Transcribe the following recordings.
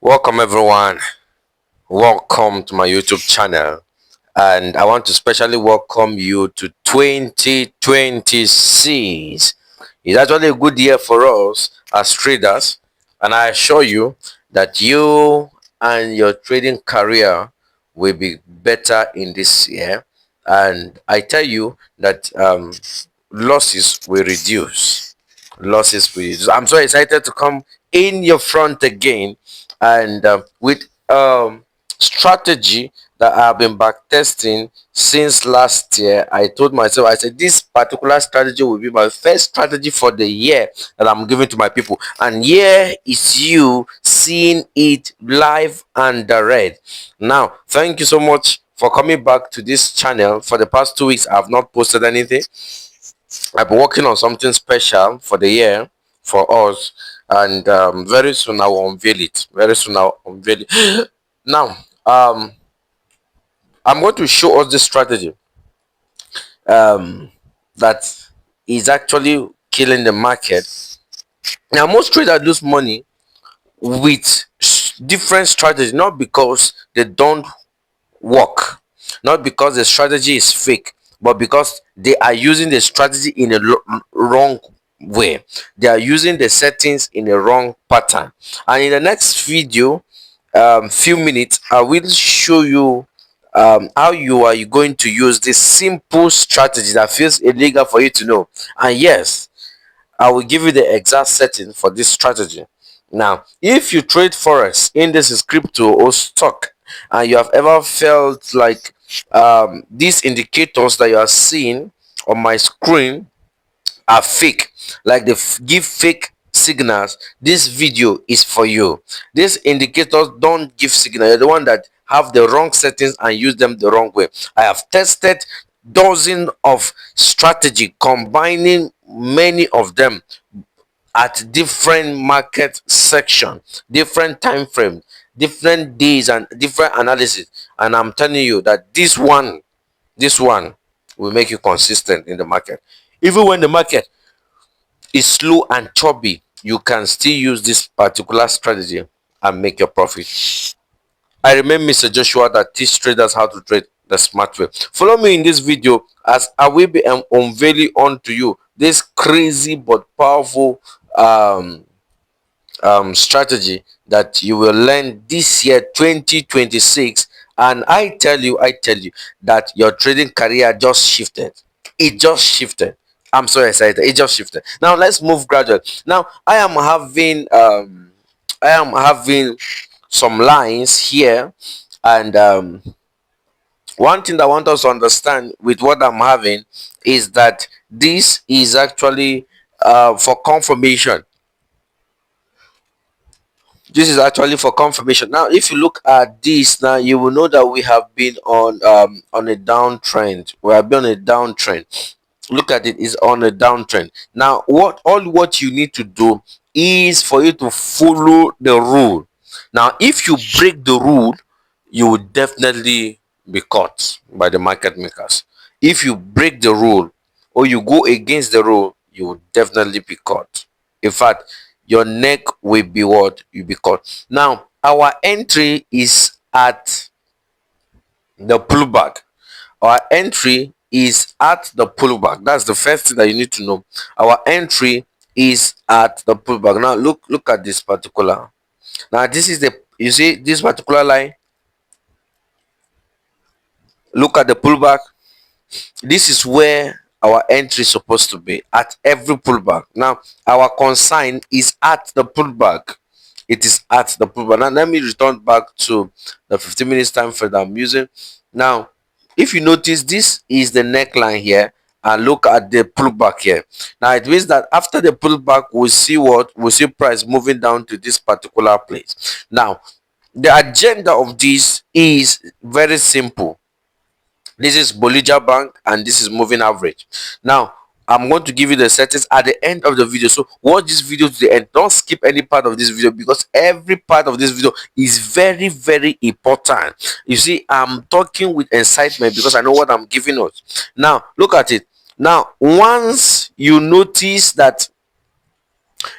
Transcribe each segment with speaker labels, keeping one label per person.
Speaker 1: Welcome everyone. Welcome to my YouTube channel. And I want to specially welcome you to 2026. It's actually a good year for us as traders. And I assure you that you and your trading career will be better in this year. And I tell you that losses will reduce. Losses will reduce. I'm so excited to come in your front again and with strategy that I've been back testing since last year. I told myself, I said, this particular strategy will be my first strategy for the year that I'm giving to my people. And here is you seeing it live and direct. Now, thank you so much for coming back to this channel. For the past 2 weeks, I've not posted anything. I've been working on something special for the year for us, and very soon I will unveil it. Very soon I'll unveil it. Now, I'm going to show us this strategy that is actually killing the market. Now, most traders lose money with different strategies, not because they don't work, not because the strategy is fake, but because they are using the strategy in a wrong way. They are using the settings in a wrong pattern. And in the next video, few minutes, I will show you how you are going to use this simple strategy that feels illegal for you to know. And yes, I will give you the exact setting for this strategy. Now, if you trade forex, indices, crypto, or stock, and you have ever felt like these indicators that you are seeing on my screen are fake, like they give fake signals, this video is for you. These indicators don't give signal. You're the one that have the wrong settings and use them the wrong way. I have tested dozens of strategy, combining many of them at different market section, different time frame, different days, and different analysis. And I'm telling you that this one will make you consistent in the market. Even when the market is slow and choppy, you can still use this particular strategy and make your profit. I remain Mr. Joshua that teach traders how to trade the smart way. Follow me in this video as I will be unveiling onto you this crazy but powerful strategy that you will learn this year 2026. And I tell you that your trading career just shifted. It just shifted. I'm so excited. It just shifted. Now let's move gradually. Now I am having some lines here, and one thing that I want us to understand with what I'm having is that this is actually for confirmation. This is actually for confirmation. Now if you look at this, now you will know that we have been on a downtrend. We have been on a downtrend. Look at it, is on a downtrend. Now what you need to do is for you to follow the rule. Now if you break the rule, you will definitely be caught by the market makers. If you break the rule or you go against the rule, you will definitely be caught. In fact, your neck will be what? You'll be caught. Now our entry is at the pullback. Our entry is at the pullback. That's the first thing that you need to know. Our entry is at the pullback. Now look at this particular. Now this is the, you see this particular line. Look at the pullback. This is where our entry is supposed to be, at every pullback. Now our consign is at the pullback. It is at the pullback. Now let me return back to the 15 minutes time frame that I'm using. Now if you notice, this is the neckline here, and look at the pullback here. Now it means that after the pullback, we'll see what? We'll see price moving down to this particular place. Now the agenda of this is very simple. This is Bollinger Bank and this is moving average. Now I'm going to give you the settings at the end of the video, so watch this video to the end. Don't skip any part of this video, because every part of this video is very, very important. You see, I'm talking with excitement because I know what I'm giving us. Now look at it. Now once you notice that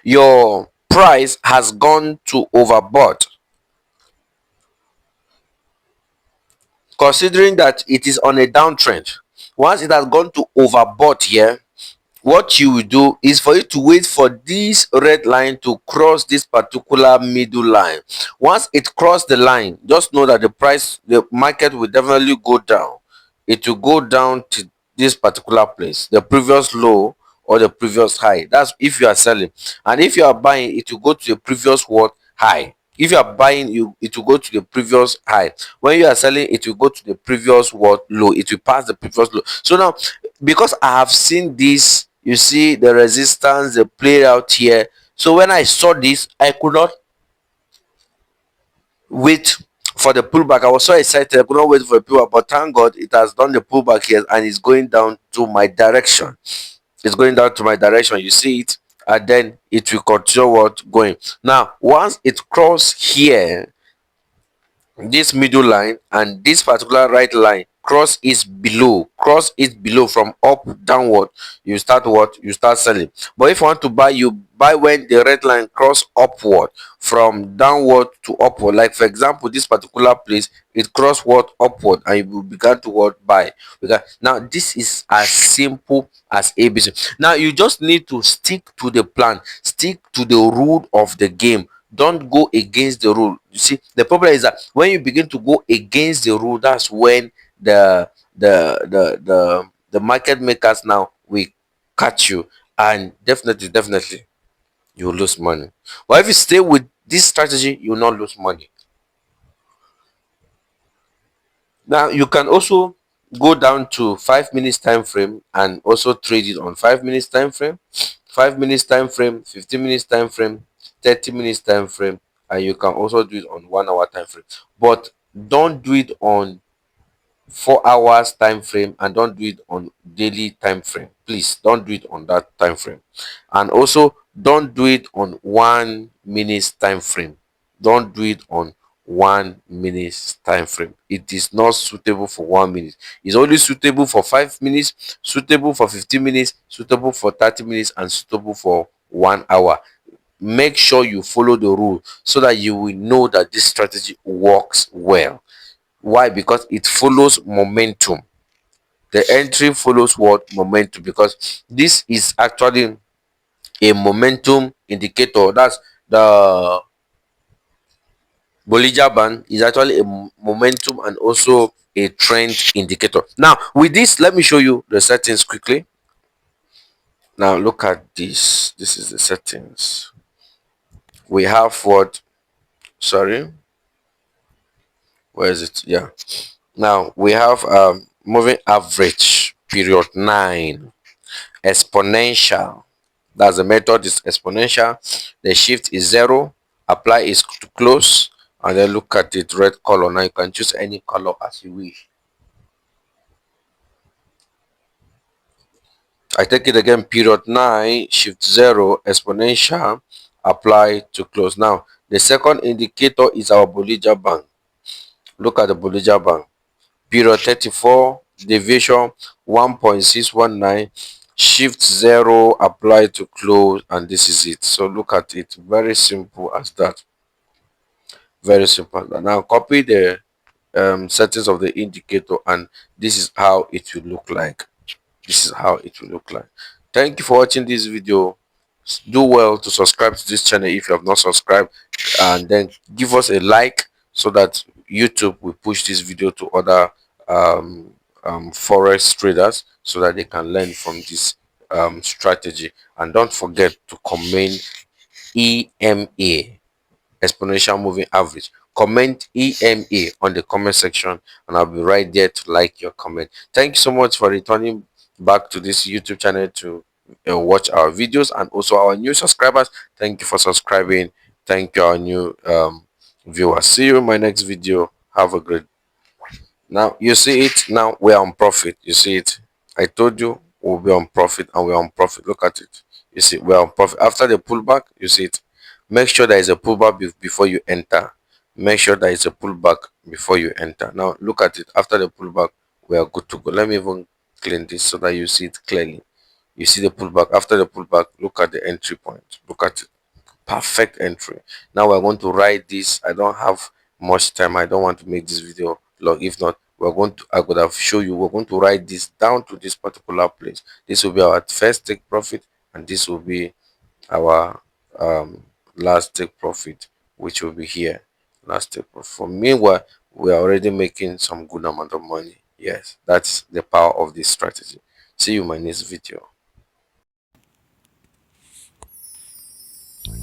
Speaker 1: your price has gone to overbought, considering that it is on a downtrend. Once it has gone to overbought here, what you will do is for you to wait for this red line to cross this particular middle line. Once it cross the line, just know that the market will definitely go down. It will go down to this particular place, the previous low or the previous high. That's if you are selling. And if you are buying, it will go to the previous what high. If you are buying, it will go to the previous high. When you are selling, it will go to the previous what low. It will pass the previous low. So now, because I have seen this, you see the resistance they played out here. So when I saw this, I could not wait for the pullback. I was so excited, I could not wait for the pullback. But thank God it has done the pullback here and it's going down to my direction. It's going down to my direction. You see it, and then it will continue what going. Now, once it cross here, this middle line and this particular right line cross is below from up downward, you start what you start selling. But if you want to buy, you buy when the red line cross upward from downward to upward. Like for example, this particular place, it cross what upward and you will begin to what buy. Now this is as simple as ABC. Now you just need to stick to the plan, stick to the rule of the game. Don't go against the rule. You see, the problem is that when you begin to go against the rule, that's when the market makers now will catch you, and definitely you will lose money. But if you stay with this strategy, you will not lose money. Now you can also go down to 5 minutes time frame and also trade it on 5 minutes time frame, 5 minutes time frame, 15 minutes time frame, 30 minutes time frame, and you can also do it on 1 hour time frame. But don't do it on 4 hours time frame and don't do it on daily time frame. Please don't do it on that time frame. And also don't do it on 1 minute time frame. Don't do it on 1 minute time frame. It is not suitable for 1 minute. It's only suitable for 5 minutes, suitable for 15 minutes, suitable for 30 minutes, and suitable for 1 hour. Make sure you follow the rule so that you will know that this strategy works well. Why? Because it follows momentum. The entry follows what? Momentum. Because this is actually a momentum indicator. That's the Bollinger Band is actually a momentum and also a trend indicator. Now, with this, let me show you the settings quickly. Now, look at this. This is the settings. We have what? Sorry, where is it? Yeah. Now we have moving average period 9, exponential. That's the method is exponential. The shift is 0, apply is to close, and then look at it red color. Now you can choose any color as you wish. I take it again, period 9, shift 0, exponential, apply to close. Now the second indicator is our Bollinger Band. Look at the Bollinger Band. Period 34, deviation 1.619, shift 0, apply to close, and this is it. So look at it, very simple as that. Very simple. Now copy the settings of the indicator, and this is how it will look like. This is how it will look like. Thank you for watching this video. Do well to subscribe to this channel if you have not subscribed, and then give us a like so that YouTube will push this video to other um, forex traders so that they can learn from this strategy. And don't forget to comment EMA, exponential moving average. Comment EMA on the comment section, and I'll be right there to like your comment. Thank you so much for returning back to this YouTube channel to watch our videos, and also our new subscribers. Thank you for subscribing. Thank you, our new viewers. See you in my next video. Have a great. Now you see it. Now we're on profit. You see it. I told you we'll be on profit, and we're on profit. Look at it. You see, we're on profit after the pullback. You see it. Make sure there is a pullback before you enter. Make sure there is a pullback before you enter. Now look at it. After the pullback, we are good to go. Let me even clean this so that you see it clearly. You see the pullback. After the pullback, look at the entry point. Look at it. Perfect entry. Now we're going to write this. I don't have much time. I don't want to make this video long. If not, I could have shown you, we're going to write this down to this particular place. This will be our first take profit, and this will be our last take profit, which will be here. Last take profit. For meanwhile, we are already making some good amount of money. Yes, that's the power of this strategy. See you in my next video.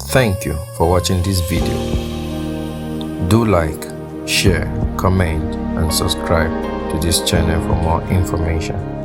Speaker 1: Thank you for watching this video. Do like, share, comment, and subscribe to this channel for more information.